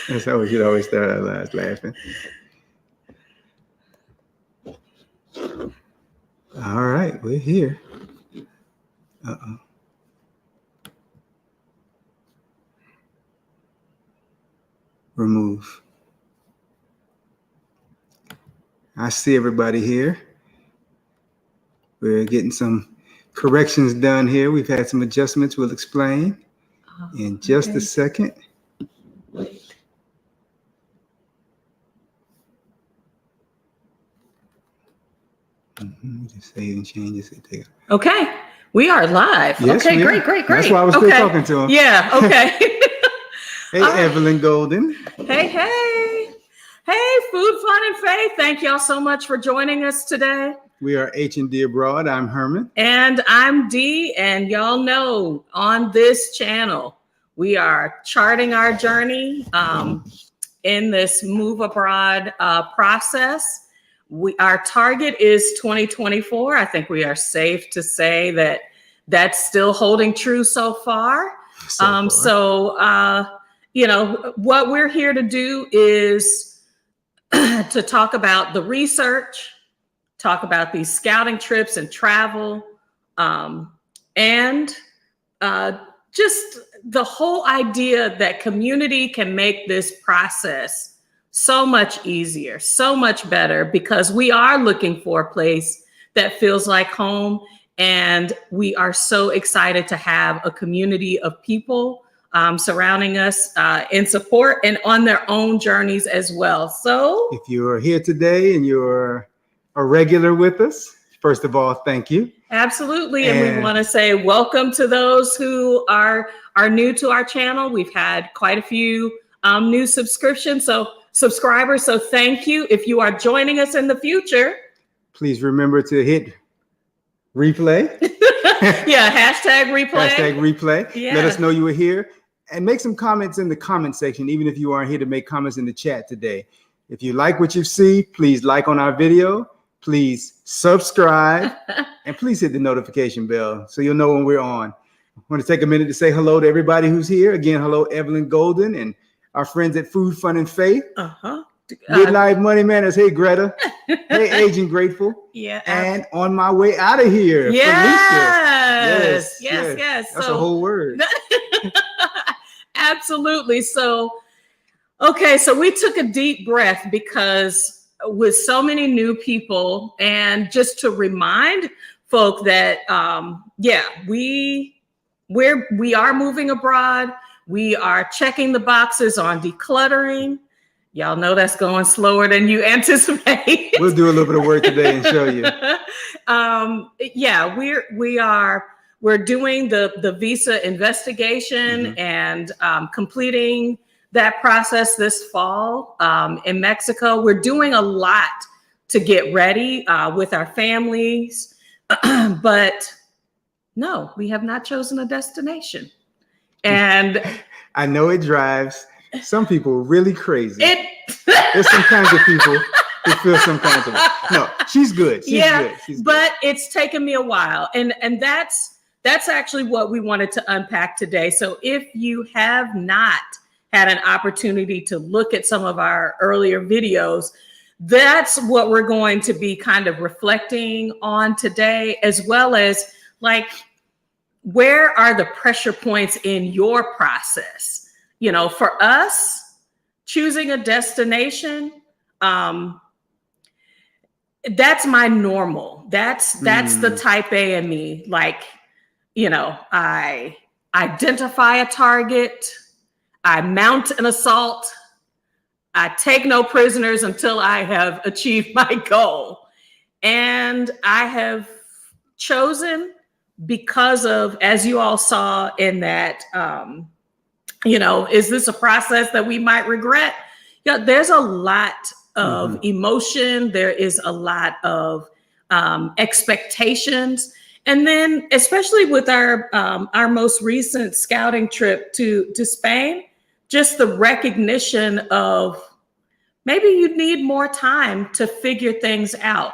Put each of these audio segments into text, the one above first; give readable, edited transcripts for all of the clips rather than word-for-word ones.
That's how we should always start our lives laughing. All right, we're here. Uh-oh. Remove. I see everybody here. We're getting some corrections done here. We've had some adjustments. We'll explain in just a second. Just save and changes. Okay, we are live. Yes, okay, great. That's why I was still talking to him. Yeah, okay. Hey, Evelyn Golden. Hey, Food, Fun, and Faith. Thank y'all so much for joining us today. We are H and Dee Abroad. I'm Herman. And I'm Dee, and y'all know on this channel, we are charting our journey in this move abroad process. Our target is 2024. I think we are safe to say that that's still holding true so far. You know, what we're here to do is to talk about the research, talk about these scouting trips and travel, and just the whole idea that community can make this process so much easier, so much better, because we are looking for a place that feels like home. And we are so excited to have a community of people surrounding us in support and on their own journeys as well. So if you are here today and you're a regular with us, first of all, thank you. Absolutely. And we want to say welcome to those who are new to our channel. We've had quite a few new subscribers. So thank you. If you are joining us in the future, please remember to hit replay. Yeah, hashtag replay. Hashtag replay. Yeah. Let us know you were here and make some comments in the comment section, even if you aren't here to make comments in the chat today. If you like what you see, please like on our video. Please subscribe and please hit the notification bell so you'll know when we're on. I want to take a minute to say hello to everybody who's here. Again, hello, Evelyn Golden and our friends at Food, Fun, and Faith. Midnight Money Manners. Hey, Greta. Hey, Agent Grateful. Yeah. And on my way out of here, yes. That's a whole word. Absolutely. So, okay, so we took a deep breath because with so many new people, and just to remind folk that, we are moving abroad. We are checking the boxes on decluttering. Y'all know that's going slower than you anticipate. We'll do a little bit of work today and show you. We're doing the visa investigation and completing that process this fall in Mexico. We're doing a lot to get ready with our families, but no, we have not chosen a destination. And I know it drives some people really crazy. There's some kinds of people who feel some kinds of way. No, she's good. She's good. But it's taken me a while. And that's actually what we wanted to unpack today. So if you have not had an opportunity to look at some of our earlier videos, that's what we're going to be kind of reflecting on today, as well as like, where are the pressure points in your process? You know, for us, choosing a destination, that's my normal. That's the type A in me. Like, you know, I identify a target, I mount an assault, I take no prisoners until I have achieved my goal. And I have chosen, because of, as you all saw in that, you know, is this a process that we might regret? Yeah, there's a lot of emotion. There is a lot of expectations. And then, especially with our most recent scouting trip to Spain, just the recognition of maybe you need more time to figure things out.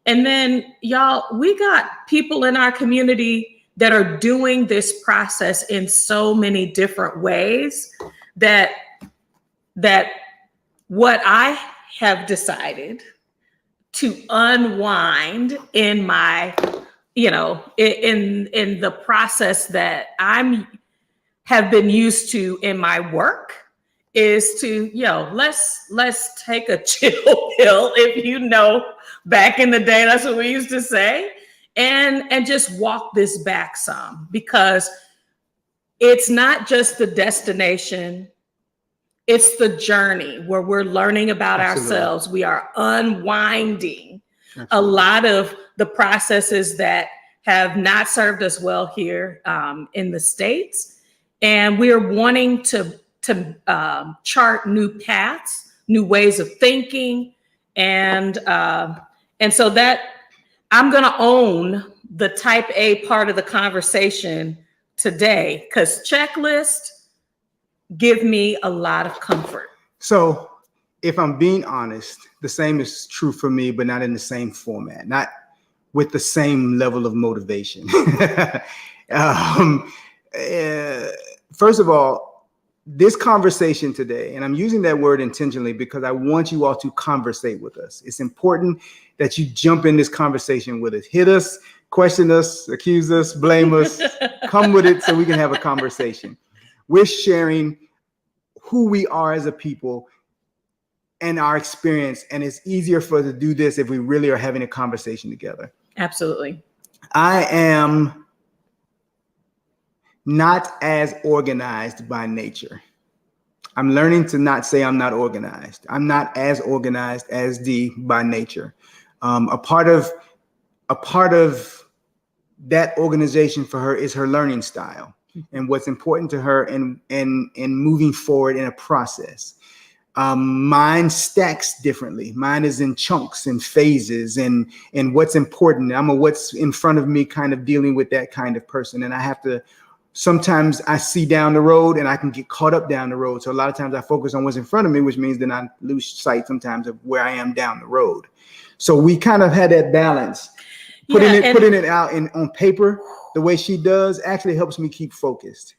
And then, y'all, we got people in our community that are doing this process in so many different ways that that what I have decided to unwind in my, in the process that have been used to in my work is to, let's take a chill pill, back in the day, that's what we used to say, and just walk this back some, because it's not just the destination, it's the journey where we're learning about ourselves. We are unwinding a lot of the processes that have not served us well here in the States. And we're wanting to chart new paths, new ways of thinking. And so that I'm going to own the type A part of the conversation today, because checklists give me a lot of comfort. So if I'm being honest, the same is true for me, but not in the same format, not with the same level of motivation. First of all, this conversation today, and I'm using that word intentionally because I want you all to conversate with us. It's important that you jump in this conversation with us. Hit us, question us, accuse us, blame us, come with it so we can have a conversation. We're sharing who we are as a people and our experience. And it's easier for us to do this if we really are having a conversation together. Absolutely. I am not as organized by nature. I'm learning to not say I'm not organized. I'm not as organized as Dee by nature. A part of that organization for her is her learning style and what's important to her in moving forward in a process. Mine stacks differently. Mine is in chunks and phases and what's important. I'm a what's in front of me kind of dealing with that kind of person. And I have to, sometimes I see down the road and I can get caught up down the road. So a lot of times I focus on what's in front of me, which means then I lose sight sometimes of where I am down the road. So we kind of had that balance. Putting it out on paper the way she does actually helps me keep focused.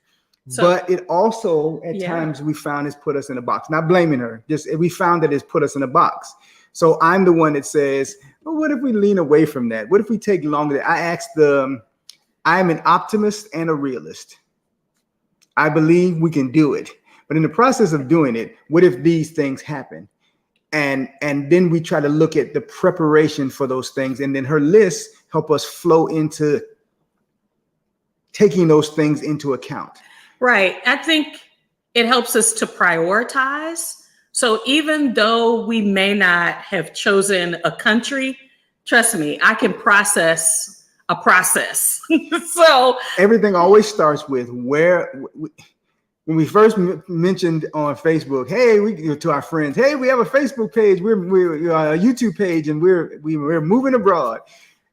But it also at times we found has put us in a box. Not blaming her, just we found that it's put us in a box. So I'm the one that says, well, what if we lean away from that? What if we take longer? I asked I'm an optimist and a realist. I believe we can do it. But in the process of doing it, what if these things happen? And then we try to look at the preparation for those things. And then her list help us flow into taking those things into account. Right. I think it helps us to prioritize. So even though we may not have chosen a country, trust me, I can process a process. So everything always starts with when we first mentioned on Facebook, hey, we to our friends, hey, we have a Facebook page, we're a YouTube page, and we're moving abroad.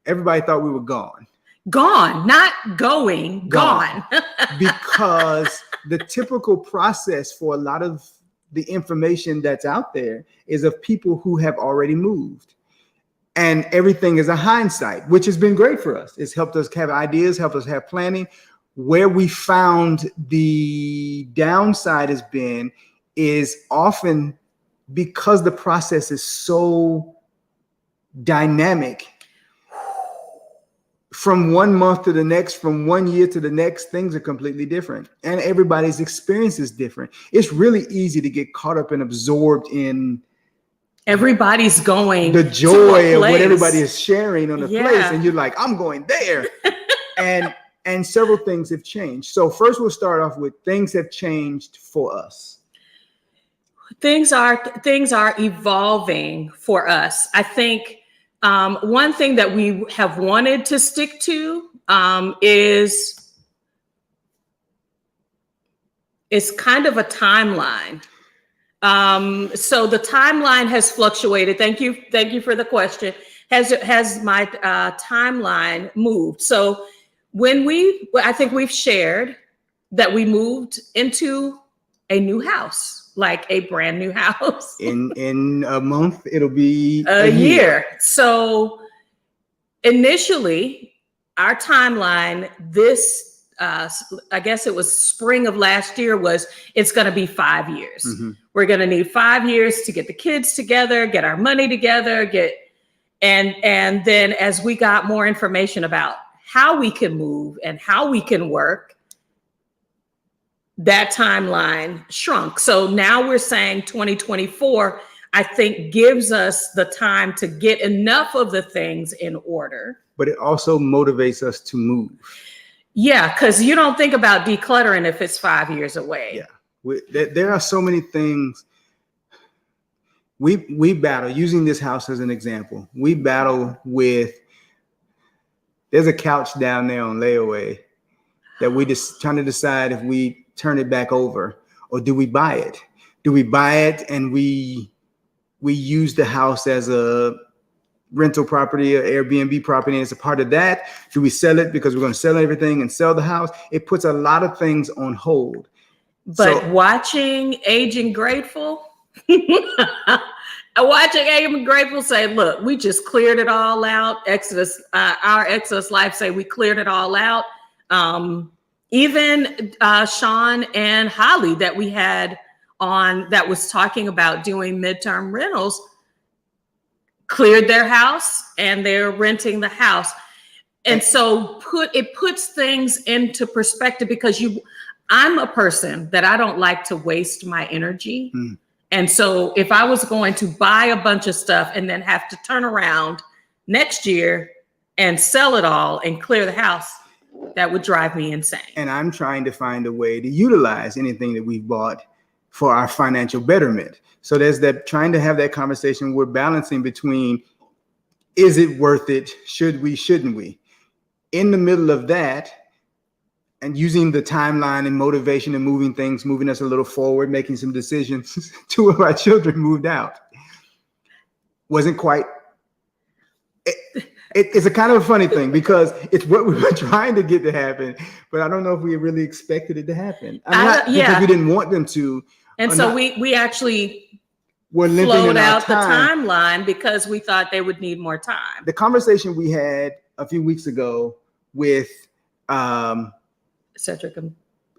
Everybody thought we were gone. Gone, not going, gone. Because the typical process for a lot of the information that's out there is of people who have already moved. And everything is a hindsight, which has been great for us. It's helped us have ideas, helped us have planning. Where we found the downside has been is often because the process is so dynamic. From 1 month to the next, from 1 year to the next, things are completely different. And everybody's experience is different. It's really easy to get caught up and absorbed in everybody's going the joy of what everybody is sharing on the place. And you're like, I'm going there. And several things have changed. So first we'll start off with things have changed for us. Things are evolving for us. I think one thing that we have wanted to stick to is kind of a timeline. So the timeline has fluctuated. Thank you for the question. Has my timeline moved? So I think we've shared that we moved into a new house, like a brand new house. In a month, it'll be a year. So initially, our timeline this I guess it was spring of last year, was it's going to be 5 years. Mm-hmm. We're going to need 5 years to get the kids together, get our money together, and then as we got more information about how we can move and how we can work, that timeline shrunk. So now we're saying 2024, I think, gives us the time to get enough of the things in order. But it also motivates us to move. Yeah, because you don't think about decluttering if it's 5 years away. Yeah, there are so many things. We battle, using this house as an example, we battle with, there's a couch down there on layaway that we just trying to decide if we turn it back over or do we buy it? Do we buy it and we use the house as a rental property or Airbnb property and it's a part of that? Do we sell it because we're going to sell everything and sell the house? It puts a lot of things on hold. But watching Aging Grateful, watching Aging Grateful say, look, we just cleared it all out. Our Exodus Life say we cleared it all out. Even Sean and Holly that we had on that was talking about doing midterm rentals cleared their house and they're renting the house. And so it puts things into perspective because I'm a person that I don't like to waste my energy. Mm. And so if I was going to buy a bunch of stuff and then have to turn around next year and sell it all and clear the house, that would drive me insane. And I'm trying to find a way to utilize anything that we've bought for our financial betterment. So there's that, trying to have that conversation. We're balancing between, is it worth it? Should we, shouldn't we? In the middle of that, and using the timeline and motivation and moving us a little forward, making some decisions. 2 of our children moved out. Wasn't quite, it's a kind of a funny thing because it's what we were trying to get to happen, but I don't know if we really expected it to happen. Because we didn't want them to. And so we actually flowed out the timeline because we thought they would need more time. The conversation we had a few weeks ago with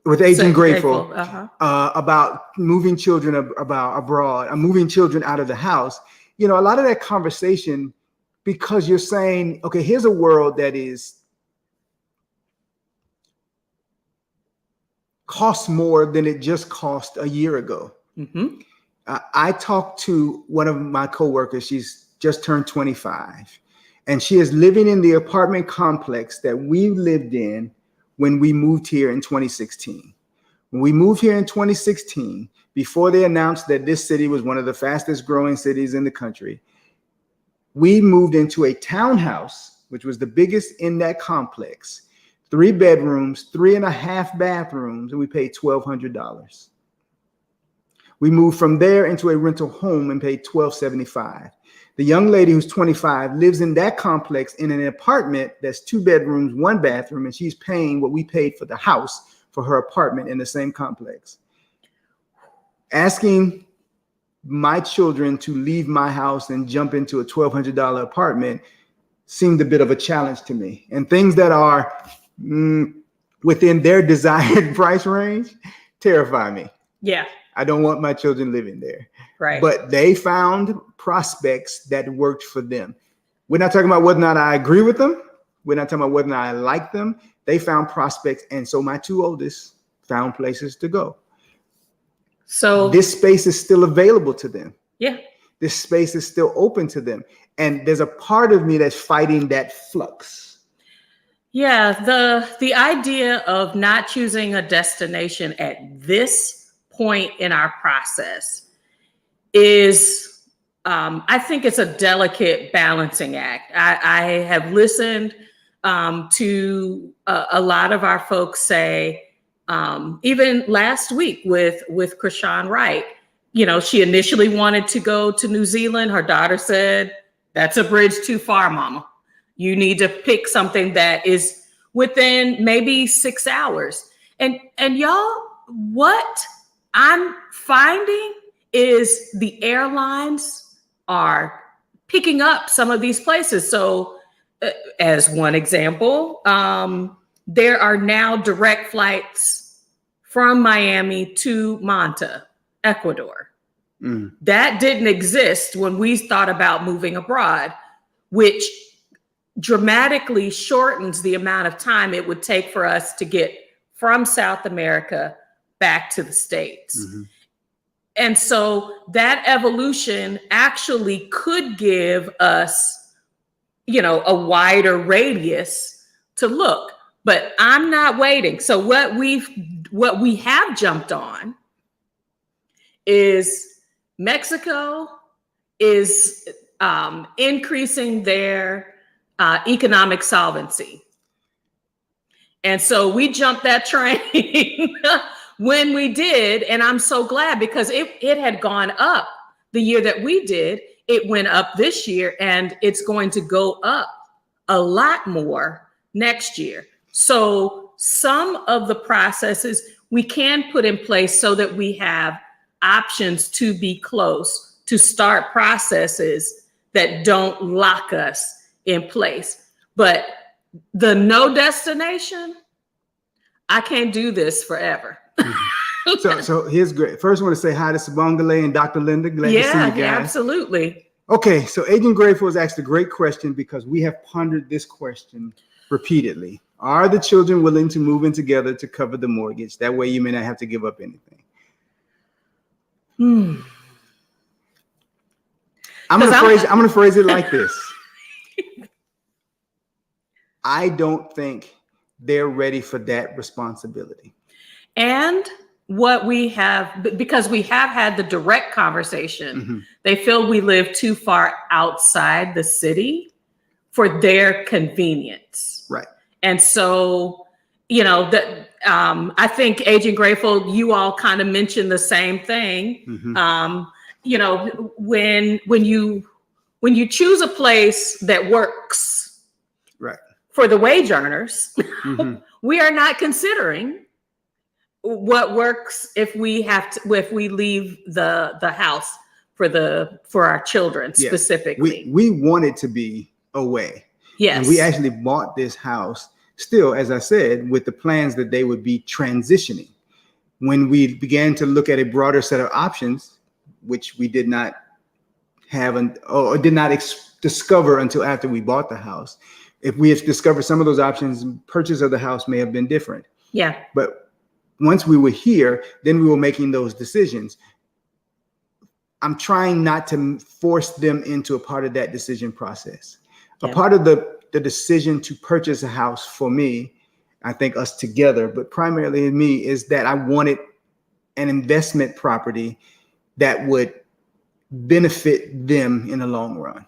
with H and Grateful about moving children abroad, moving children out of the house. You know, a lot of that conversation, because you're saying, okay, here's a world that costs more than it just cost a year ago. Mm-hmm. I talked to one of my coworkers. She's just turned 25, and she is living in the apartment complex that we lived in when we moved here in 2016. When we moved here in 2016, before they announced that this city was one of the fastest growing cities in the country, we moved into a townhouse, which was the biggest in that complex, 3 bedrooms, 3.5 bathrooms, and we paid $1,200. We moved from there into a rental home and paid $1,275. The young lady who's 25 lives in that complex in an apartment that's 2 bedrooms, 1 bathroom, and she's paying what we paid for the house for her apartment in the same complex. Asking my children to leave my house and jump into a $1,200 apartment seemed a bit of a challenge to me. And things that are within their desired price range terrify me. Yeah. I don't want my children living there. Right. But they found prospects that worked for them. We're not talking about whether or not I agree with them. We're not talking about whether or not I like them. They found prospects. And so my 2 oldest found places to go. So this space is still available to them. Yeah. This space is still open to them. And there's a part of me that's fighting that flux. Yeah. The idea of not choosing a destination at this point in our process is, I think it's a delicate balancing act. I have listened to a lot of our folks say, even last week with Krishan Wright, you know, she initially wanted to go to New Zealand. Her daughter said, that's a bridge too far, mama. You need to pick something that is within maybe 6 hours. And y'all, what I'm finding is the airlines are picking up some of these places. So as one example, there are now direct flights from Miami to Manta, Ecuador. That didn't exist when we thought about moving abroad, which dramatically shortens the amount of time it would take for us to get from South America back to the States. And so that evolution actually could give us, a wider radius to look, but I'm not waiting. So what we have jumped on is Mexico is increasing their economic solvency. And so we jumped that train when we did. And I'm so glad because it had gone up the year that we did. It went up this year and it's going to go up a lot more next year. So some of the processes we can put in place so that we have options to be close to start processes that don't lock us in place. But the no destination, I can't do this forever. So here's great. First, I want to say hi to Sabongale and Dr. Linda. Glad to see you guys. Yeah, absolutely. Okay, so Agent Grateful has asked a great question because we have pondered this question repeatedly. Are the children willing to move in together to cover the mortgage? That way you may not have to give up anything. I'm gonna phrase it like this. I don't think they're ready for that responsibility. And what we have, because we have had the direct conversation, they feel we live too far outside the city for their convenience. Right. And so, I think Agent Grateful, you all kind of mentioned the same thing. When you choose a place that works, right, for the wage earners, we are not considering what works if we leave the house for our children specifically. We want it to be away. Yes. And we actually bought this house still, as I said, with the plans that they would be transitioning. When we began to look at a broader set of options, which we did not have or did not discover until after we bought the house. If we had discovered some of those options, purchase of the house may have been different. Yeah. But once we were here, then we were making those decisions. I'm trying not to force them into a part of that decision process. Yeah. A part of the decision to purchase a house for me, I think us together, but primarily in me, is that I wanted an investment property that would benefit them in the long run.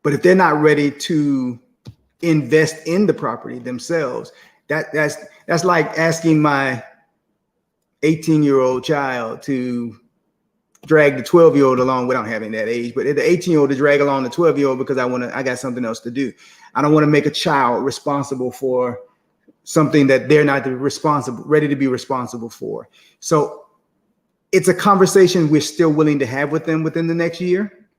But if they're not ready to invest in the property themselves, that's like asking my 18-year-old child to drag the 12-year-old along. We don't have in that age, but the 18-year-old to drag along the 12-year-old because I got something else to do. I don't want to make a child responsible for something that they're not ready to be responsible for. So it's a conversation we're still willing to have with them within the next year.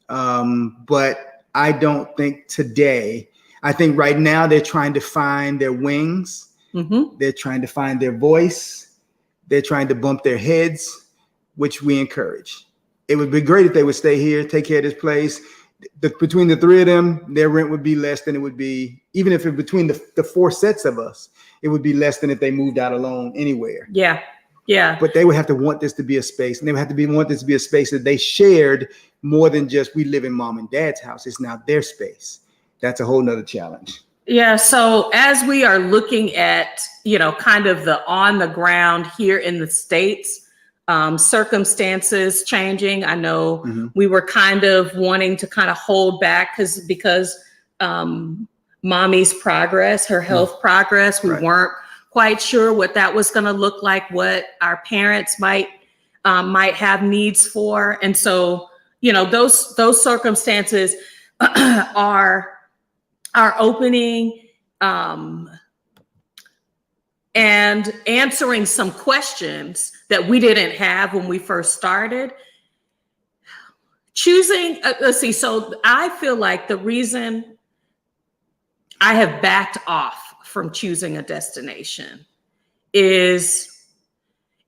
But I don't think today, I think right now they're trying to find their wings. They're trying to find their voice. They're trying to bump their heads, which we encourage. It would be great if they would stay here, take care of this place. Between the three of them, their rent would be less than it would be, even if between the four sets of us, it would be less than if they moved out alone anywhere. Yeah. Yeah. But they would have to want this to be a space, and they would have to want this to be a space that they shared more than just we live in mom and dad's house. It's now their space. That's a whole nother challenge. Yeah. So as we are looking at, kind of the on the ground here in the States, circumstances changing. I know we were kind of wanting to kind of hold back because mommy's progress, her health progress, we weren't quite sure what that was going to look like, what our parents might have needs for. And so, those circumstances are opening and answering some questions that we didn't have when we first started. Choosing, let's see, so I feel like the reason I have backed off from choosing a destination is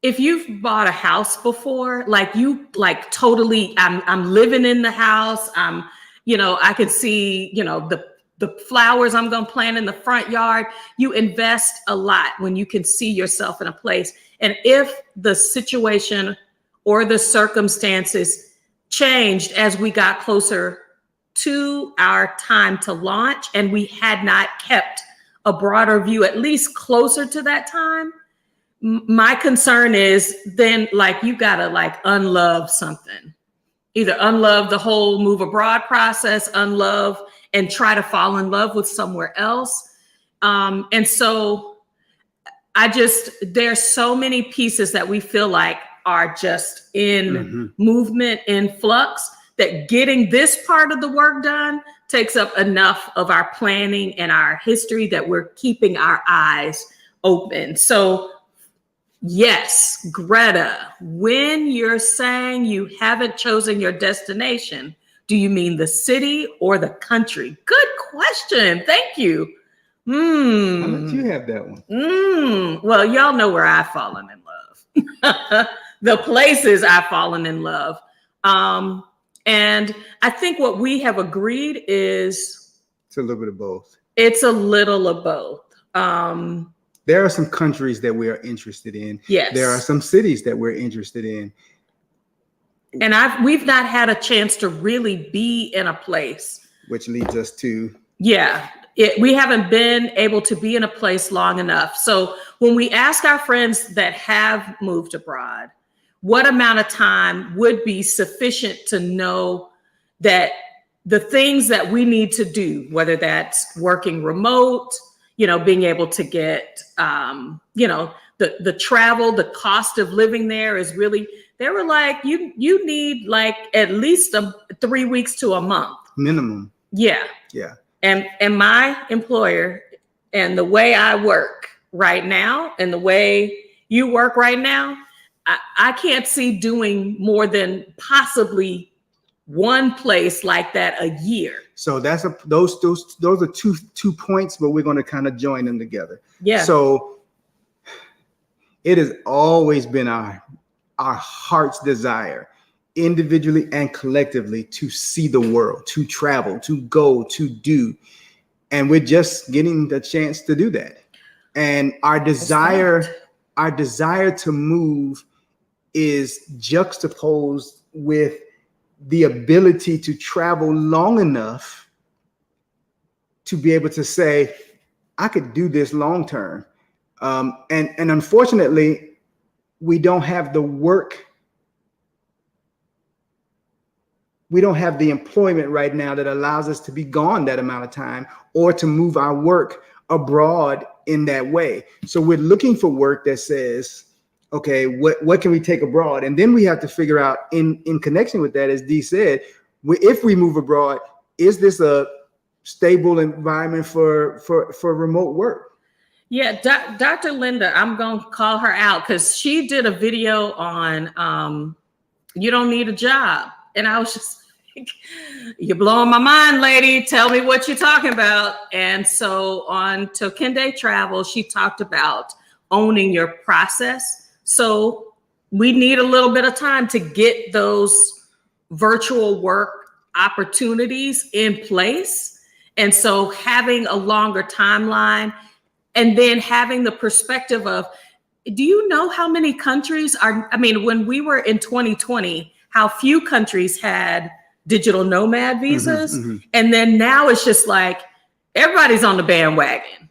if you've bought a house before, like you like totally, I'm living in the house. I could see, the flowers I'm going to plant in the front yard. You invest a lot when you can see yourself in a place. And if the situation or the circumstances changed as we got closer to our time to launch and we had not kept a broader view, at least closer to that time, my concern is then like you got to like unlove something. Either unlove the whole move abroad process, unlove and try to fall in love with somewhere else. And so there's so many pieces that we feel like are just in movement, in flux, that getting this part of the work done takes up enough of our planning and our history that we're keeping our eyes open. So yes, Greta, when you're saying you haven't chosen your destination, do you mean the city or the country? Good question. Thank you. I'll let you have that one. Well, y'all know where I've fallen in love. The places I've fallen in love. And I think what we have agreed is it's a little bit of both. It's a little of both. There are some countries that we are interested in. Yes. There are some cities that we're interested in. And we've not had a chance to really be in a place. Which leads us to. Yeah. We haven't been able to be in a place long enough. So when we ask our friends that have moved abroad, what amount of time would be sufficient to know that the things that we need to do, whether that's working remote, being able to get, the travel, the cost of living there is really, they were like, you need like at least 3 weeks to a month. Minimum. Yeah. Yeah. And my employer and the way I work right now and the way you work right now, I can't see doing more than possibly one place like that a year. So those are two points, but we're going to kind of join them together. Yeah. So it has always been our heart's desire, individually and collectively, to see the world, to travel, to go, to do. And we're just getting the chance to do that. And our desire to move is juxtaposed with the ability to travel long enough to be able to say, I could do this long term. And unfortunately, we don't have the work. We don't have the employment right now that allows us to be gone that amount of time or to move our work abroad in that way. So we're looking for work that says, okay, what can we take abroad? And then we have to figure out in connection with that, as Dee said, if we move abroad, is this a stable environment for remote work? Yeah, Dr. Linda, I'm going to call her out because she did a video on you don't need a job. And I was just like, you're blowing my mind, lady. Tell me what you're talking about. And so on Tokende Travel, she talked about owning your process. So we need a little bit of time to get those virtual work opportunities in place. And so having a longer timeline and then having the perspective of, do you know how many countries when we were in 2020, how few countries had digital nomad visas. And then now it's just like, everybody's on the bandwagon,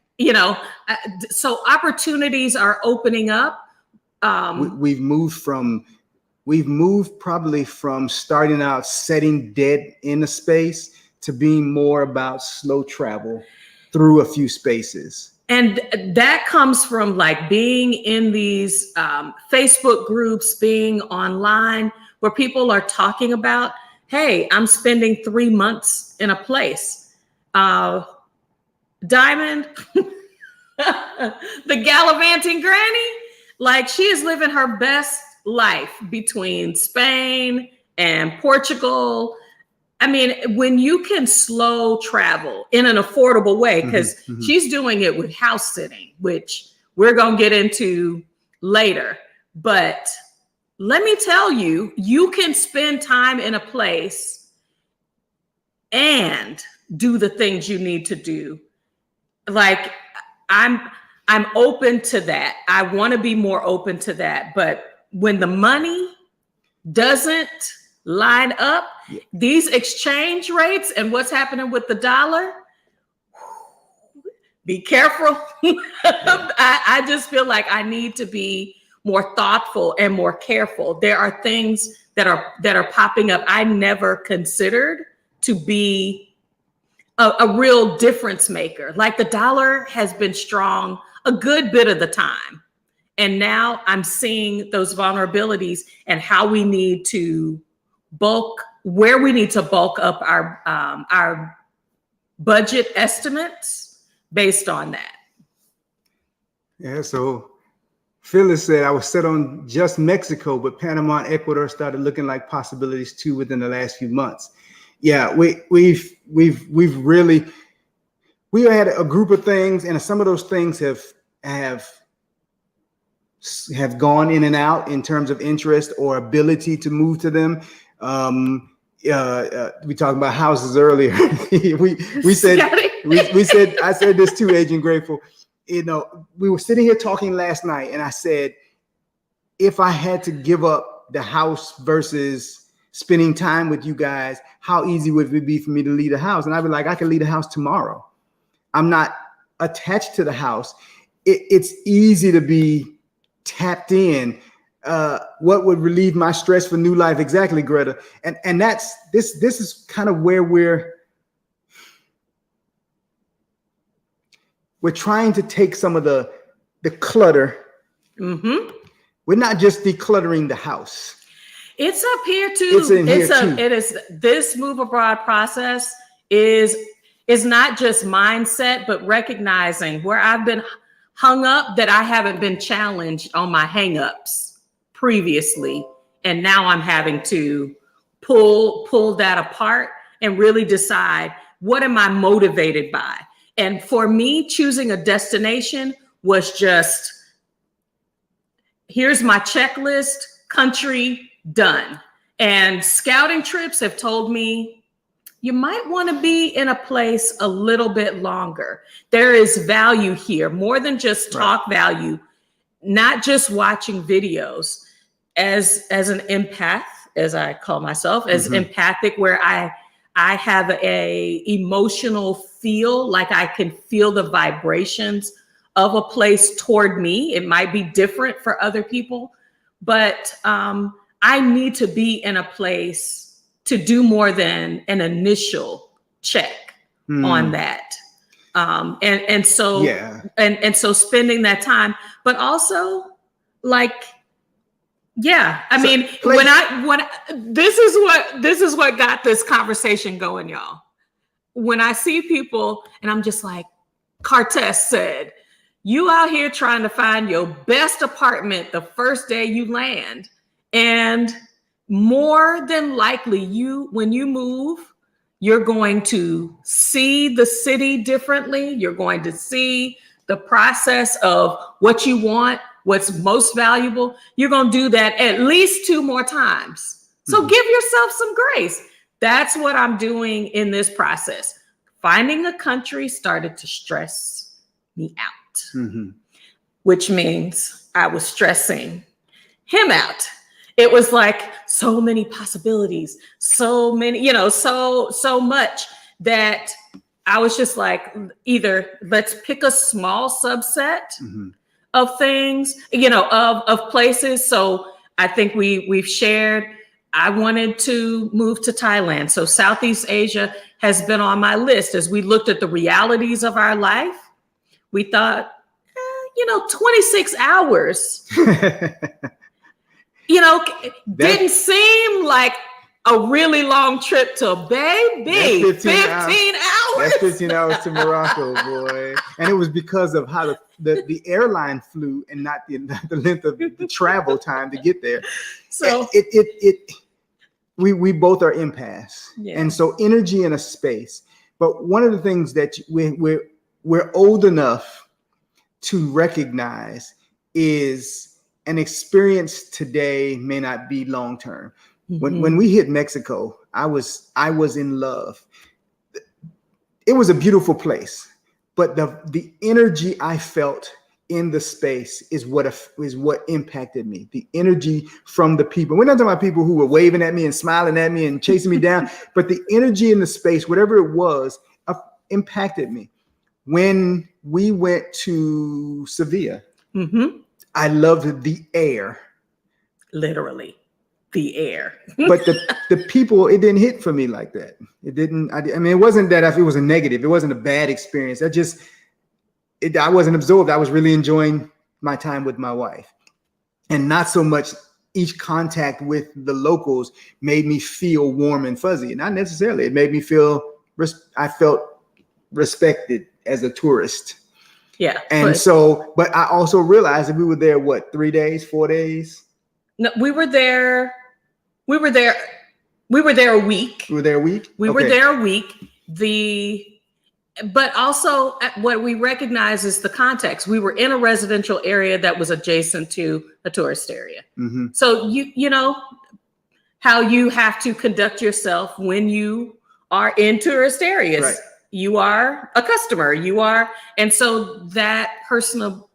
so opportunities are opening up. We've moved probably from starting out setting dead in a space to being more about slow travel through a few spaces. And that comes from like being in these Facebook groups, being online where people are talking about, hey, I'm spending 3 months in a place. Diamond, the gallivanting granny, like she is living her best life between Spain and Portugal. I mean, when you can slow travel in an affordable way, because she's doing it with house sitting, which we're going to get into later. But let me tell you, you can spend time in a place and do the things you need to do. Like, I'm open to that. I want to be more open to that. But when the money doesn't line up, these exchange rates and what's happening with the dollar, be careful. I just feel like I need to be more thoughtful and more careful. There are things that are popping up I never considered to be a real difference maker. Like the dollar has been strong a good bit of the time. And now I'm seeing those vulnerabilities and how we need to bulk up our budget estimates based on that. Yeah, so Phyllis said, I was set on just Mexico, but Panama and Ecuador started looking like possibilities too within the last few months. Yeah, we've really had a group of things, and some of those things have gone in and out in terms of interest or ability to move to them. We talked about houses earlier. we said I said this too, Agent Grateful. You know, we were sitting here talking last night, and I said, if I had to give up the house versus spending time with you guys, how easy would it be for me to leave the house? And I'd be like, I can leave the house tomorrow. I'm not attached to the house. It's easy to be tapped in. What would relieve my stress for new life? Exactly, Greta. And that's this is kind of where we're trying to take some of the clutter. We're not just decluttering the house. It's up here too. It is this move abroad process is not just mindset, but recognizing where I've been hung up that I haven't been challenged on my hang-ups previously. And now I'm having to pull that apart and really decide, what am I motivated by? And for me, choosing a destination was just, here's my checklist, country, done. And scouting trips have told me, you might want to be in a place a little bit longer. There is value here, more than just talk value, not just watching videos. As an empath, as I call myself, as empathic, where I have a emotional feel, like I can feel the vibrations of a place toward me. It might be different for other people, but I need to be in a place to do more than an initial check on that. And so spending that time, but also like, I mean, this is what got this conversation going, y'all. When I see people and I'm just like, Cartes said, you out here trying to find your best apartment the first day you land. And more than likely, when you move, you're going to see the city differently. You're going to see the process of what you want, what's most valuable. You're going to do that at least 2 more times. So give yourself some grace. That's what I'm doing in this process. Finding a country started to stress me out, which means I was stressing him out. It was like so many possibilities, so many, so much that I was just like, either let's pick a small subset of things, of places. So I think we've shared, I wanted to move to Thailand. So Southeast Asia has been on my list. As we looked at the realities of our life, we thought, 26 hours. Didn't seem like a really long trip to baby. 15 hours. That's 15 hours to Morocco, boy. And it was because of how the airline flew and not the length of the travel time to get there. So we both are empaths, Yeah. and so energy in a space. But one of the things that we're old enough to recognize is an experience today may not be long term. When we hit Mexico, I was in love. It was a beautiful place, but the energy I felt in the space is what impacted me. The energy from the people. We're not talking about people who were waving at me and smiling at me and chasing me down, but the energy in the space, whatever it was, impacted me. When we went to Sevilla, I loved the air. Literally, the air. But the people, it didn't hit for me like that. It didn't. I mean, it wasn't that it was a negative. It wasn't a bad experience. I wasn't absorbed. I was really enjoying my time with my wife, and not so much each contact with the locals made me feel warm and fuzzy. Not necessarily. It made me feel. I felt respected as a tourist. Yeah. And but I also realized that we were there, 3 days, 4 days? No, we were there a week. We were there a week? We were there a week. But also what we recognize is the context. We were in a residential area that was adjacent to a tourist area. So you know how you have to conduct yourself when you are in tourist areas. Right. You are a customer. And so that personal,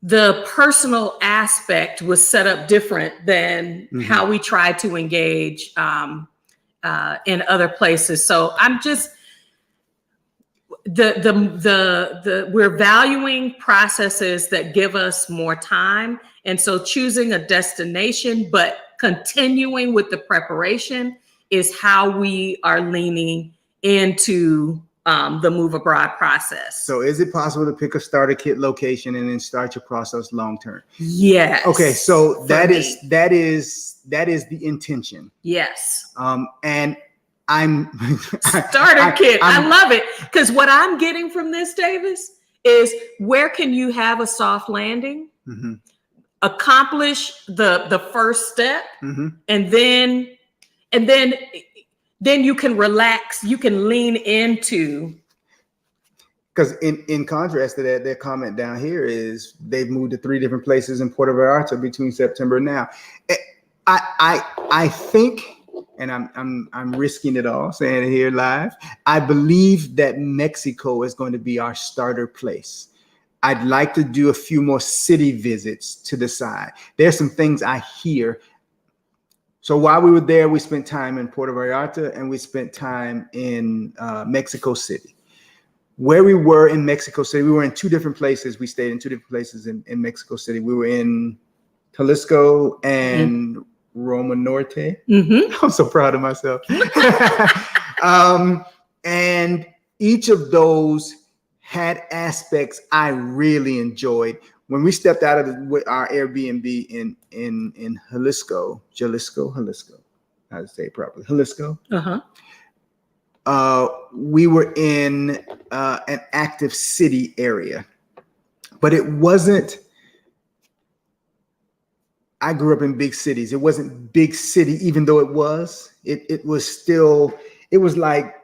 the personal aspect was set up different than how we try to engage in other places. So I'm just we're valuing processes that give us more time, and so choosing a destination but continuing with the preparation is how we are leaning into the move abroad process. So is it possible to pick a starter kit location and then start your process long term? Yes. Okay, so that is the intention. Yes. And I'm starter kit. I love it, because what I'm getting from this, Davis, is where can you have a soft landing, accomplish the first step, and then you can relax, you can lean into. Because in contrast to that, their comment down here is they've moved to 3 different places in Puerto Vallarta between September and now. I think, and I'm risking it all saying it here live, I believe that Mexico is going to be our starter place. I'd like to do a few more city visits to the side. There's some things I hear. So while we were there, we spent time in Puerto Vallarta and we spent time in Mexico City. Where we were in Mexico City, we were in 2 different places. We stayed in 2 different places in Mexico City. We were in Jalisco and Roma Norte. I'm so proud of myself. And each of those had aspects I really enjoyed. When we stepped out of our Airbnb in Jalisco, how to say it properly, Jalisco. We were in an active city area, but it wasn't. I grew up in big cities. It wasn't big city, even though it was. It was like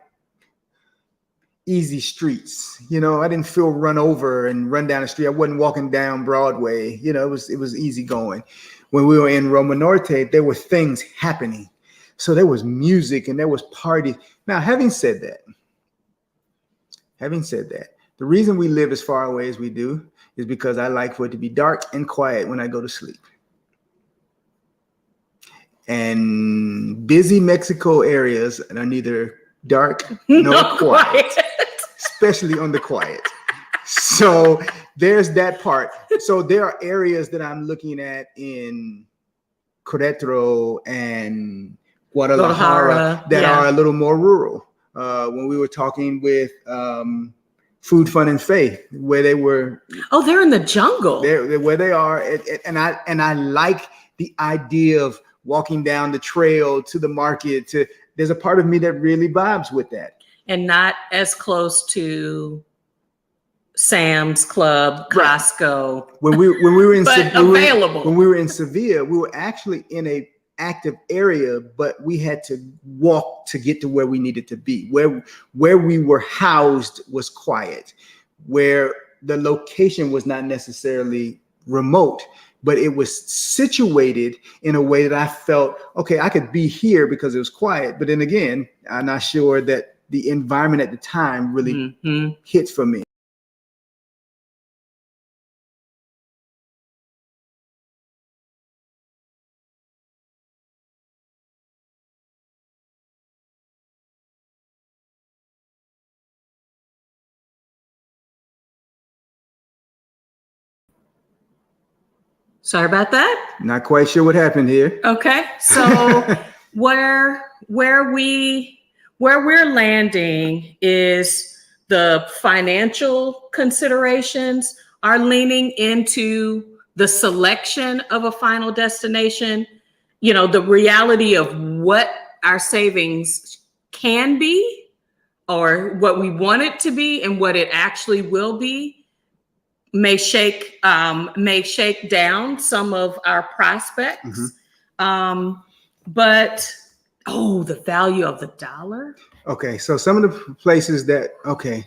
easy streets. You know, I didn't feel run over and run down the street. I wasn't walking down Broadway. You know, it was easy going. When we were in Roma Norte, there were things happening. So there was music and there was parties. Now, having said that, the reason we live as far away as we do is because I like for it to be dark and quiet when I go to sleep. And busy Mexico areas are neither dark nor quiet, especially on the quiet. So there's that part. So there are areas that I'm looking at in Querétaro and Guadalajara that are a little more rural. When we were talking with Food, Fun, and Faith, where they were. Oh, they're in the jungle. They're where they are, and I like the idea of walking down the trail to the market. There's a part of me that really vibes with that, and not as close to Sam's Club, Costco. When we were in but available. When we were in Sevilla, we were actually in a active area, but we had to walk to get to where we needed to be. Where we were housed was quiet, where the location was not necessarily remote, but it was situated in a way that I felt, okay, I could be here because it was quiet. But then again, I'm not sure that the environment at the time really hit for me. Sorry about that. Not quite sure what happened here. Okay, so where we're landing is the financial considerations are leaning into the selection of a final destination. You know, the reality of what our savings can be, or what we want it to be, and what it actually will be, may shake down some of our prospects. But the value of the dollar. Okay, so some of the places that, okay,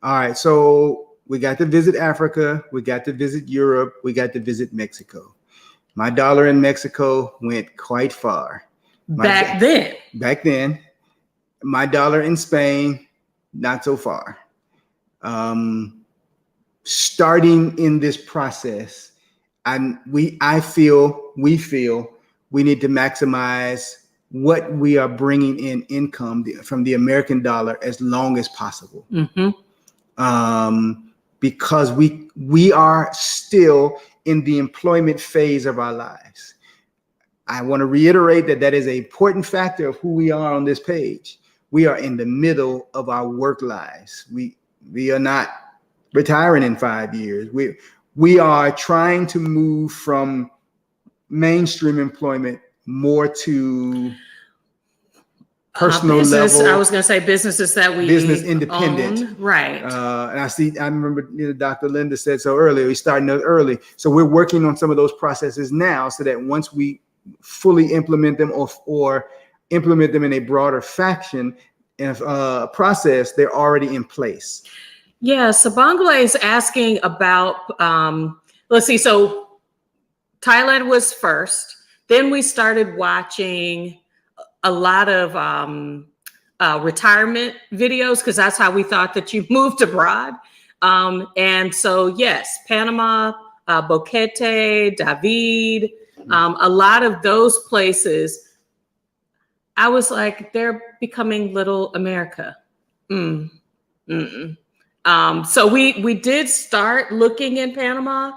all right, so we got to visit Africa, we got to visit Europe, we got to visit Mexico. My dollar in Mexico went quite far. Back then. My dollar in Spain, not so far. Starting in this process, we feel we need to maximize what we are bringing in income from the American dollar as long as possible. Because we are still in the employment phase of our lives. I want to reiterate that is an important factor of who we are on this page. We are in the middle of our work lives. We are not retiring in 5 years. We are trying to move from mainstream employment more to personal level. I was going to say businesses that we business independent, own. Right? And I remember Dr. Linda said so earlier. We started early, so we're working on some of those processes now, so that once we fully implement them or implement them in a broader faction process, they're already in place. Yeah, Sabangla is asking about, let's see, so Thailand was first. Then we started watching a lot of retirement videos, because that's how we thought that you moved abroad. And so, yes, Panama, Boquete, David, a lot of those places, I was like, they're becoming little America. So we did start looking in Panama,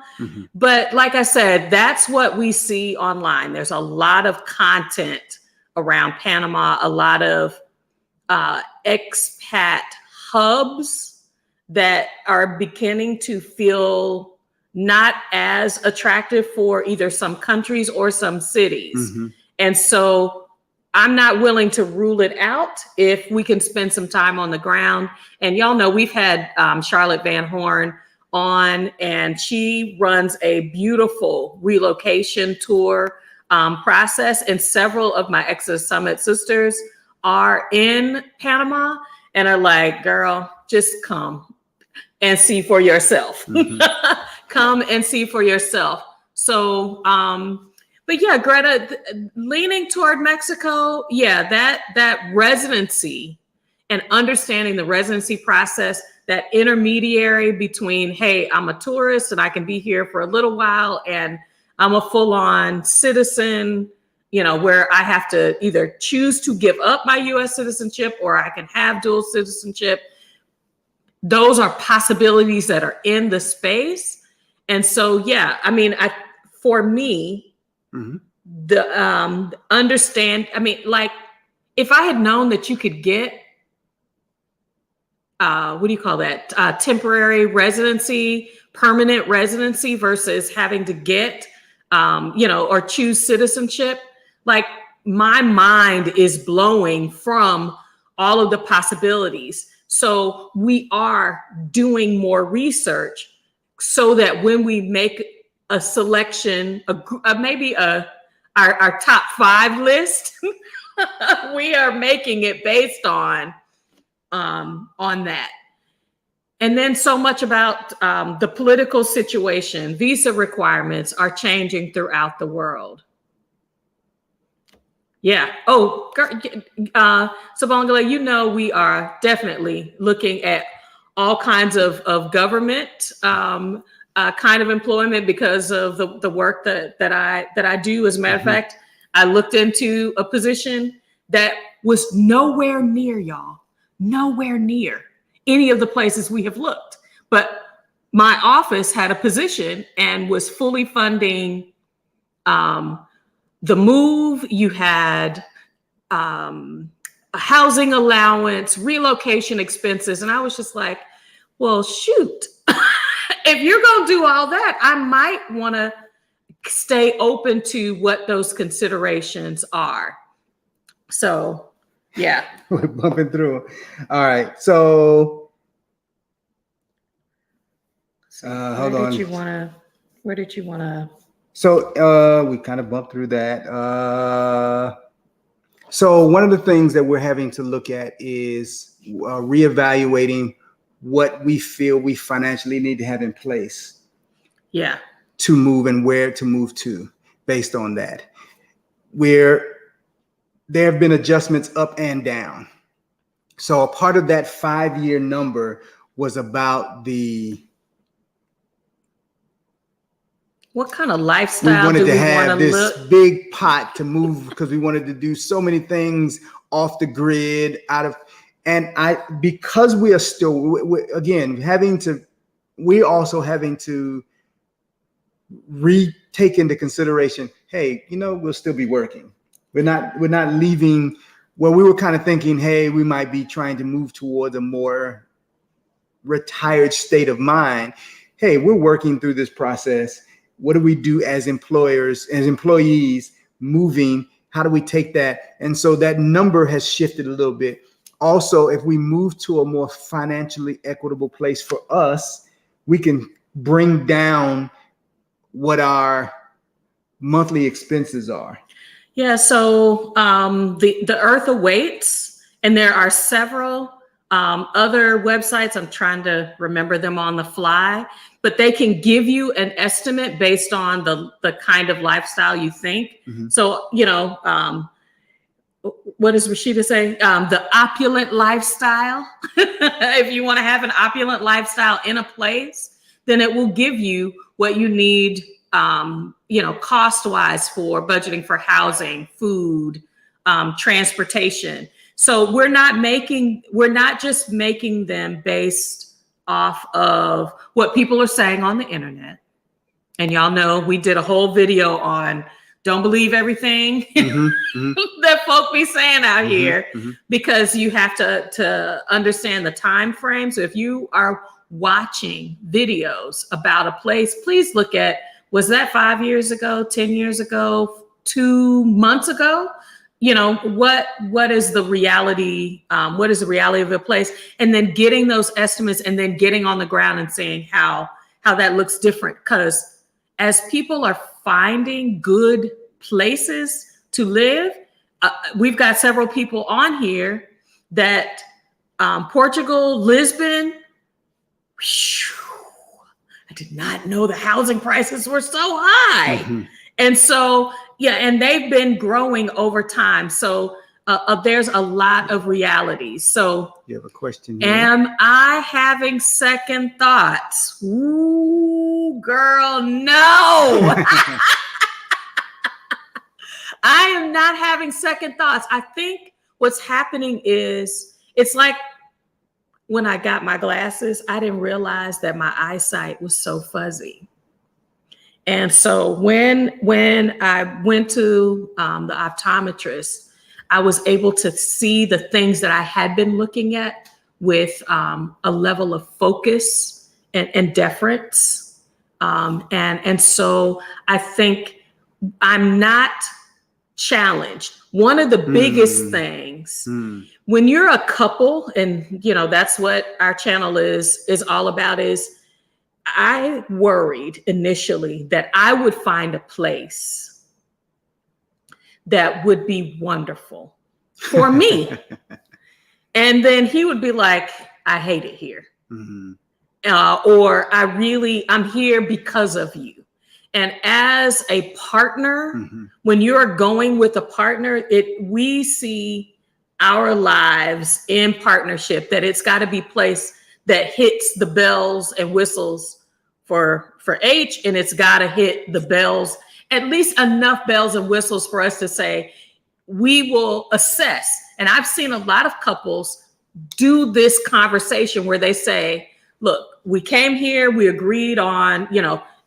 but like I said, that's what we see online. There's a lot of content around Panama, a lot of expat hubs that are beginning to feel not as attractive for either some countries or some cities. And so I'm not willing to rule it out if we can spend some time on the ground. And y'all know we've had Charlotte Van Horn on, and she runs a beautiful relocation tour process. And several of my Exodus Summit sisters are in Panama and are like, girl, just come and see for yourself. Come and see for yourself. So, but yeah, Greta, leaning toward Mexico, yeah, that residency and understanding the residency process, that intermediary between, hey, I'm a tourist and I can be here for a little while, and I'm a full-on citizen, where I have to either choose to give up my U.S. citizenship or I can have dual citizenship. Those are possibilities that are in the space. And so, yeah, I mean, for me, the like, if I had known that you could get what do you call that, temporary residency, permanent residency, versus having to get or choose citizenship, like, my mind is blowing from all of the possibilities. So we are doing more research so that when we make a selection, maybe a our top 5 list. We are making it based on that. And then so much about the political situation. Visa requirements are changing throughout the world. Yeah. Oh, Sabongala, you know, we are definitely looking at all kinds of government kind of employment because of the work that I do. As a matter of fact, I looked into a position that was nowhere near, y'all, nowhere near any of the places we have looked. But my office had a position and was fully funding the move. You had a housing allowance, relocation expenses. And I was just like, well, shoot, if you're going to do all that, I might want to stay open to what those considerations are. So, yeah. We're bumping through. All right. So, hold on. Where did you want to? So we kind of bumped through that. So one of the things that we're having to look at is reevaluating what we feel we financially need to have in place. Yeah. To move and where to move to based on that. There have been adjustments up and down. So a part of that 5-year number was about what kind of lifestyle we wanted to have this big pot to move because we wanted to do so many things off the grid, because we are still we also having to retake into consideration, hey, we'll still be working. We're not leaving. Well, we were kind of thinking, hey, we might be trying to move towards a more retired state of mind. Hey, we're working through this process. What do we do as employers, as employees moving? How do we take that? And so that number has shifted a little bit. Also, if we move to a more financially equitable place for us, we can bring down what our monthly expenses are. Yeah, so the Earth Awaits, and there are several other websites. I'm trying to remember them on the fly, but they can give you an estimate based on the kind of lifestyle you think. Mm-hmm. So, what does Rashida say? The opulent lifestyle. If you want to have an opulent lifestyle in a place, then it will give you what you need, cost-wise for budgeting for housing, food, transportation. So we're not just making them based off of what people are saying on the internet. And y'all know we did a whole video on don't believe everything that folk be saying out here, because you have to understand the time frame. So if you are watching videos about a place, please look at, was that 5 years ago, 10 years ago, 2 months ago? What is the reality? What is the reality of a place? And then getting those estimates and then getting on the ground and saying how that looks different. Because as people are finding good places to live, we've got several people on here that Portugal, Lisbon, I did not know the housing prices were so high. Mm-hmm. And so, and they've been growing over time. So there's a lot of realities. So you have a question here. Am I having second thoughts? Ooh, girl, no. I am not having second thoughts. I think what's happening is it's like when I got my glasses, I didn't realize that my eyesight was so fuzzy. And so when I went to the optometrist, I was able to see the things that I had been looking at with a level of focus and deference. And so I think I'm not challenged. One of the biggest things when you're a couple, and that's what our channel is all about, is I worried initially that I would find a place that would be wonderful for me. And then he would be like, I hate it here. Mm-hmm. Or I'm here because of you. And as a partner, Mm-hmm. when you're going with a partner, we see our lives in partnership, that it's got to be place that hits the bells and whistles for H, and it's got to hit the bells, at least enough bells and whistles for us to say, we will assess. And I've seen a lot of couples do this conversation where they say, look, we came here, we agreed on,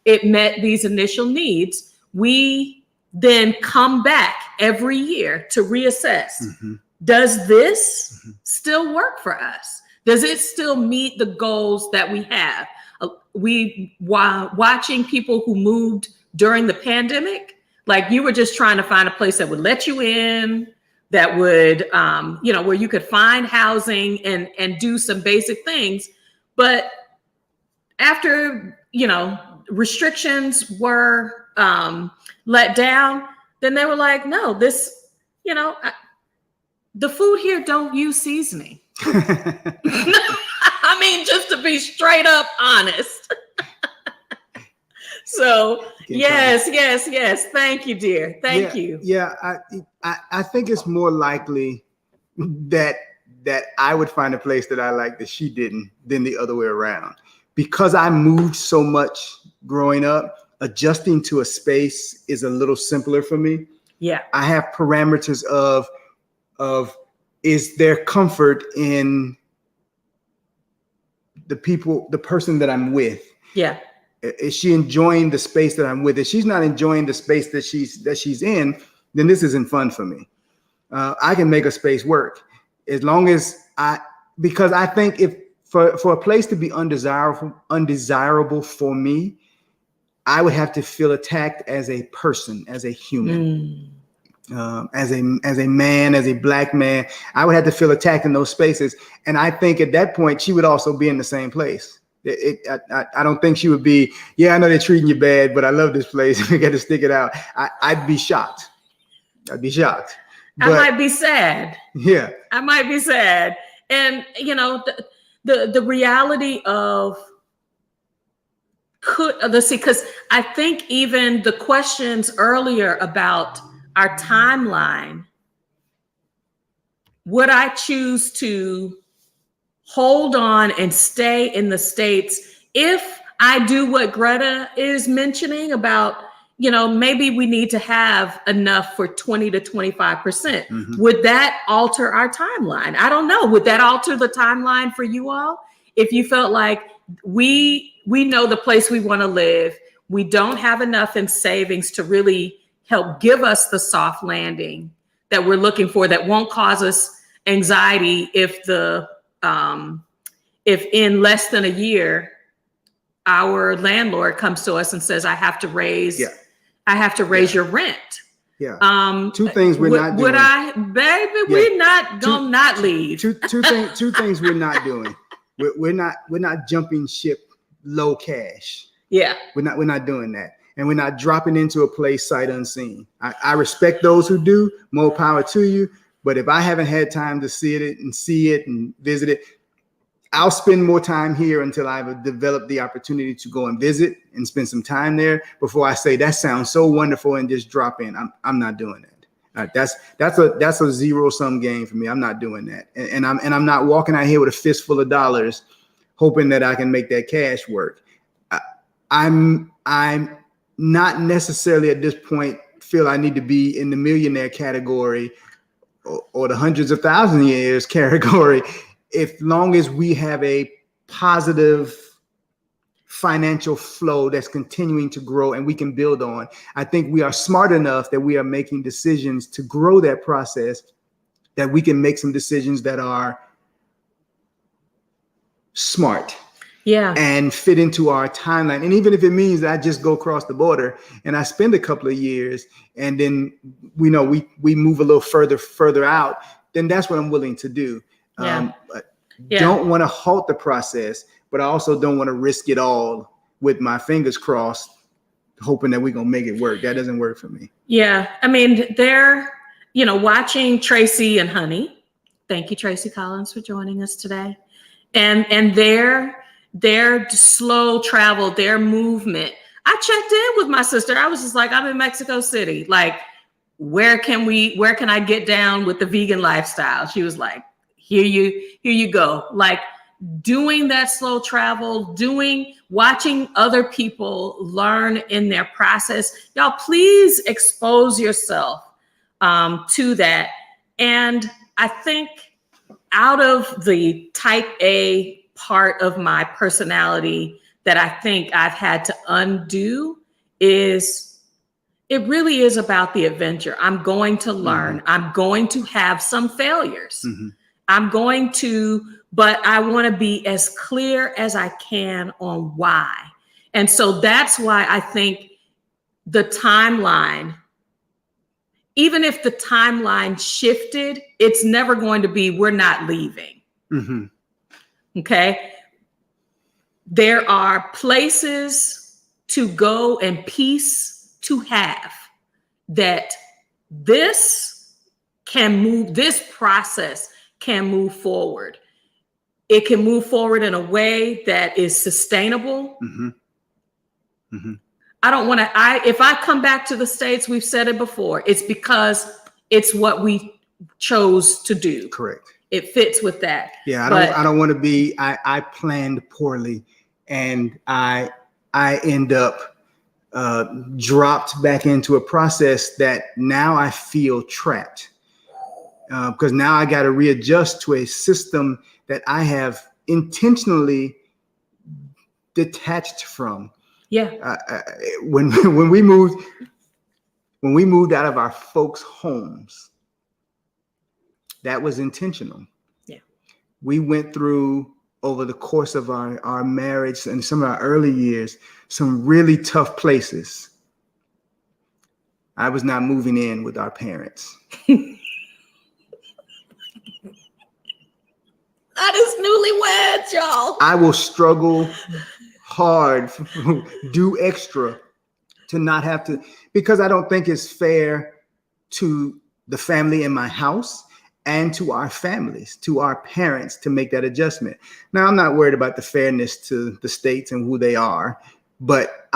it met these initial needs. We then come back every year to reassess. Mm-hmm. Does this still work for us? Does it still meet the goals that we have? Watching people who moved during the pandemic, like you were just trying to find a place that would let you in, that would, where you could find housing and do some basic things. But after, restrictions were let down, then they were like, no, this, the food here don't use seasoning. I mean, just to be straight up honest. So yes. Thank you, dear. Thank you. Yeah, I think it's more likely that I would find a place that I like that she didn't than the other way around. Because I moved so much growing up, adjusting to a space is a little simpler for me. Yeah. I have parameters of is there comfort in the person that I'm with? Yeah. Is she enjoying the space that I'm with? If she's not enjoying the space that she's in, then this isn't fun for me. I can make a space work as long as because I think if for a place to be undesirable for me, I would have to feel attacked as a person, as a human, as a man, as a Black man. I would have to feel attacked in those spaces, and I think at that point she would also be in the same place. I don't think she would be, I know they're treating you bad, but I love this place. We got to stick it out. I'd be shocked. But I might be sad. Yeah. I might be sad. And, the reality of because I think even the questions earlier about our timeline, would I choose to hold on and stay in the States if I do what Greta is mentioning about, maybe we need to have enough for 20 to 25%. Mm-hmm. Would that alter our timeline? I don't know. Would that alter the timeline for you all? If you felt like we know the place we want to live, we don't have enough in savings to really help give us the soft landing that we're looking for, that won't cause us anxiety if in less than a year, our landlord comes to us and says, I have to raise your rent. Yeah. Two things we're not doing. We're not gonna not leave. Two things we're not doing. We're not jumping ship low cash. Yeah. We're not doing that. And we're not dropping into a place sight unseen. I respect those who do, more power to you. But if I haven't had time to see it and visit it, I'll spend more time here until I've developed the opportunity to go and visit and spend some time there before I say that sounds so wonderful and just drop in. I'm not doing that. That's a zero sum game for me. I'm not doing that, and I'm not walking out here with a fistful of dollars, hoping that I can make that cash work. I'm not necessarily at this point feel I need to be in the millionaire category or the hundreds of thousands of years category. If long as we have a positive financial flow that's continuing to grow and we can build on, I think we are smart enough that we are making decisions to grow that process, that we can make some decisions that are smart. Yeah. And fit into our timeline. And even if it means that I just go across the border and I spend a couple of years and then we move a little further out, then that's what I'm willing to do. Don't want to halt the process, but I also don't want to risk it all with my fingers crossed hoping that we're going to make it work. That doesn't work for me. Yeah. I mean, watching Tracy and Honey. Thank you, Tracy Collins, for joining us today. And their slow travel, their movement. I checked in with my sister. I was just like, I'm in Mexico City. Like, where can I get down with the vegan lifestyle? She was like, here you go. Like, doing that slow travel, watching other people learn in their process. Y'all, please expose yourself to that. And I think out of the type A part of my personality that I think I've had to undo is it really is about the adventure. I'm going to learn. I'm going to have some failures. But I want to be as clear as I can on why. And so that's why I think the timeline, even if the timeline shifted, it's never going to be, we're not leaving. Okay. There are places to go and peace to have that this process can move forward. It can move forward in a way that is sustainable. I don't want to, if I come back to the States, we've said it before, it's because it's what we chose to do. Correct. It fits with that. Yeah, I don't want to be, I planned poorly and I end up dropped back into a process that now I feel trapped. Because now I got to readjust to a system that I have intentionally detached from. Yeah. When we moved out of our folks' homes, that was intentional. Yeah. We went through, over the course of our marriage and some of our early years, some really tough places. I was not moving in with our parents. That is newlyweds, y'all. I will struggle hard, do extra to not have to, because I don't think it's fair to the family in my house and to our families, to our parents, to make that adjustment. Now, I'm not worried about the fairness to the states and who they are, but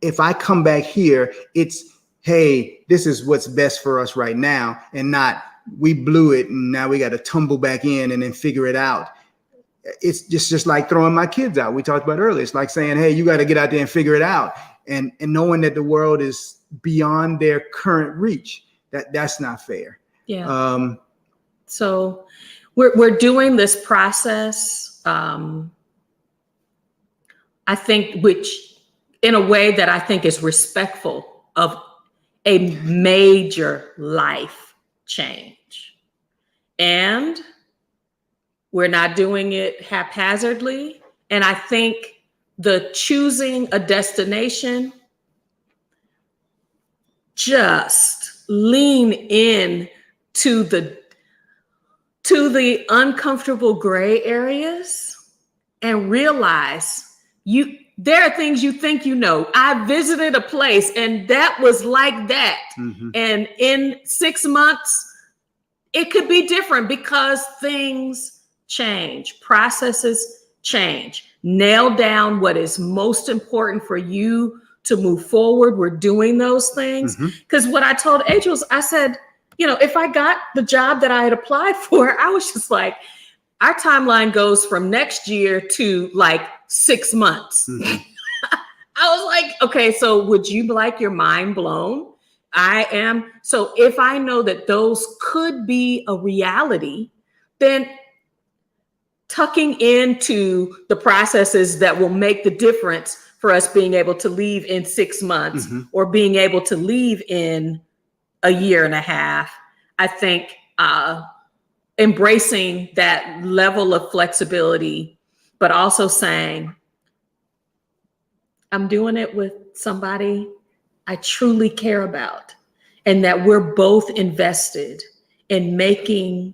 if I come back here, it's, hey, this is what's best for us right now, and not, we blew it and now we got to tumble back in and then figure it out. It's just like throwing my kids out. We talked about earlier. It's like saying, hey, you got to get out there and figure it out. And knowing that the world is beyond their current reach, that's not fair. Yeah. So we're doing this process, I think, which in a way that I think is respectful of a major life change. And we're not doing it haphazardly. And I think the choosing a destination, just lean in to the uncomfortable gray areas and realize there are things you think you know. I visited a place and that was like that. And in 6 months, it could be different because things change, processes change. Nail down what is most important for you to move forward. We're doing those things. Because what I told Angels, I said, if I got the job that I had applied for, I was just like, our timeline goes from next year to like 6 months. I was like, okay, so would you like your mind blown? I am. So if I know that those could be a reality, then tucking into the processes that will make the difference for us being able to leave in 6 months or being able to leave in a year and a half, I think embracing that level of flexibility, but also saying, I'm doing it with somebody I truly care about, and that we're both invested in making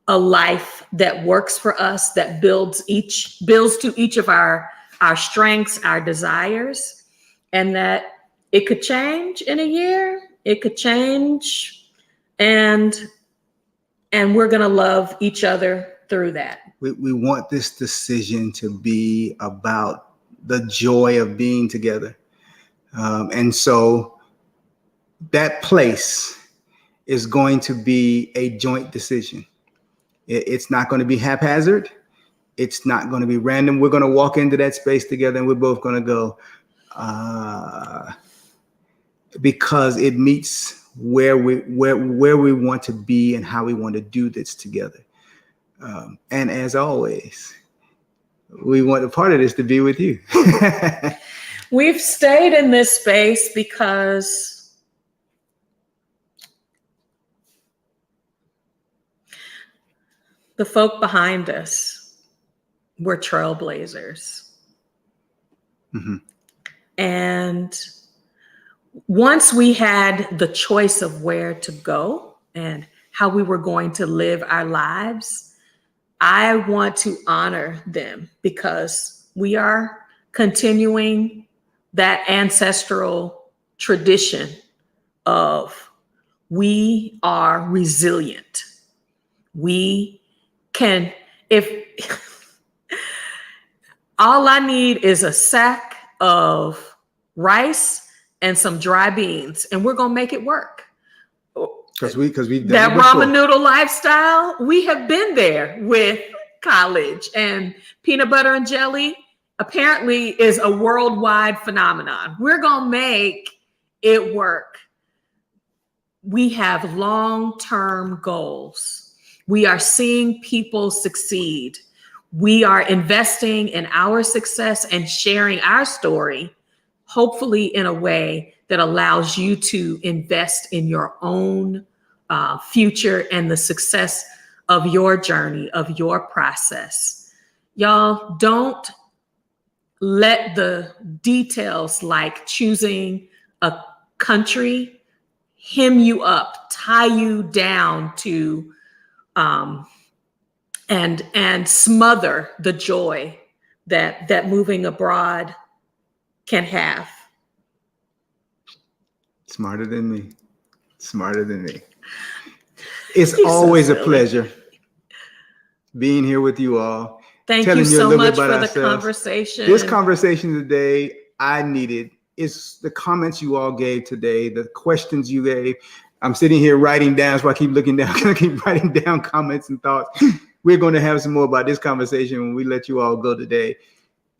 a life that works for us, that builds to each of our strengths, our desires. and that it could change in a year. It could change, and we're going to love each other through that. We want this decision to be about the joy of being together. And so that place is going to be a joint decision. It's not going to be haphazard. It's not going to be random. We're going to walk into that space together and we're both going to go, because it meets where we want to be and how we want to do this together. And as always, we want a part of this to be with you. We've stayed in this space because the folk behind us were trailblazers. Mm-hmm. And once we had the choice of where to go and how we were going to live our lives, I want to honor them because we are continuing that ancestral tradition of we are resilient. We can, if all I need is a sack of rice and some dry beans, and we're gonna make it work. Because we've done that it before. ramen noodle lifestyle, we have been there with college, and peanut butter and jelly apparently is a worldwide phenomenon. We're gonna make it work. We have long-term goals. We are seeing people succeed. We are investing in our success and sharing our story, hopefully in a way that allows you to invest in your own future and the success of your journey, of your process. Y'all, don't let the details like choosing a country hem you up, tie you down to, and smother the joy that moving abroad can have. Smarter than me. Smarter than me. It's always a pleasure being here with you all. Thank you so much for the conversation. This conversation today, I needed. It's the comments you all gave today, the questions you gave. I'm sitting here writing down, so I keep looking down. I keep writing down comments and thoughts. We're going to have some more about this conversation when we let you all go today.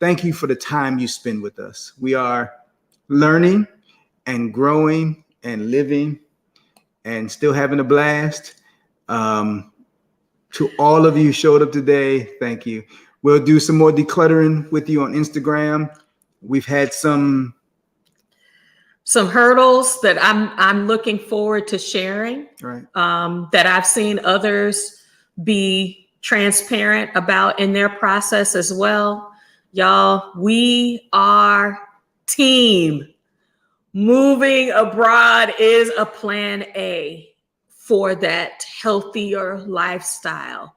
Thank you for the time you spend with us. We are learning and growing and living and still having a blast. To all of you who showed up today, thank you. We'll do some more decluttering with you on Instagram. We've had some hurdles that I'm looking forward to sharing, right. That I've seen others be transparent about in their process as well. Y'all, we are team. Moving abroad is a plan A for that healthier lifestyle,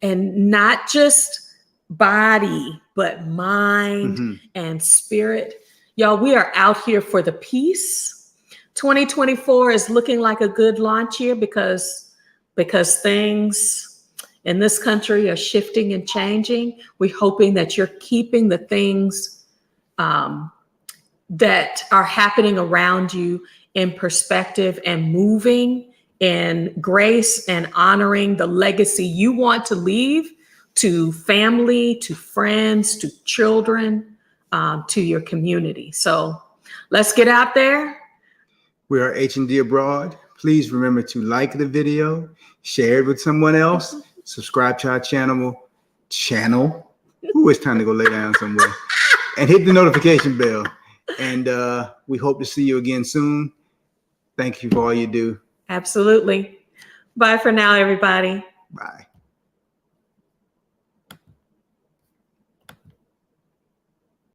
and not just body, but mind and spirit. Y'all, we are out here for the peace. 2024 is looking like a good launch year because things in this country are shifting and changing. We're hoping that you're keeping the things that are happening around you in perspective and moving in grace and honoring the legacy you want to leave to family, to friends, to children, to your community. So let's get out there. We are H and Dee Abroad. Please remember to like the video, share it with someone else, subscribe to our channel. Ooh, it's time to go lay down somewhere. And hit the notification bell. And we hope to see you again soon. Thank you for all you do. Absolutely. Bye for now, everybody. Bye.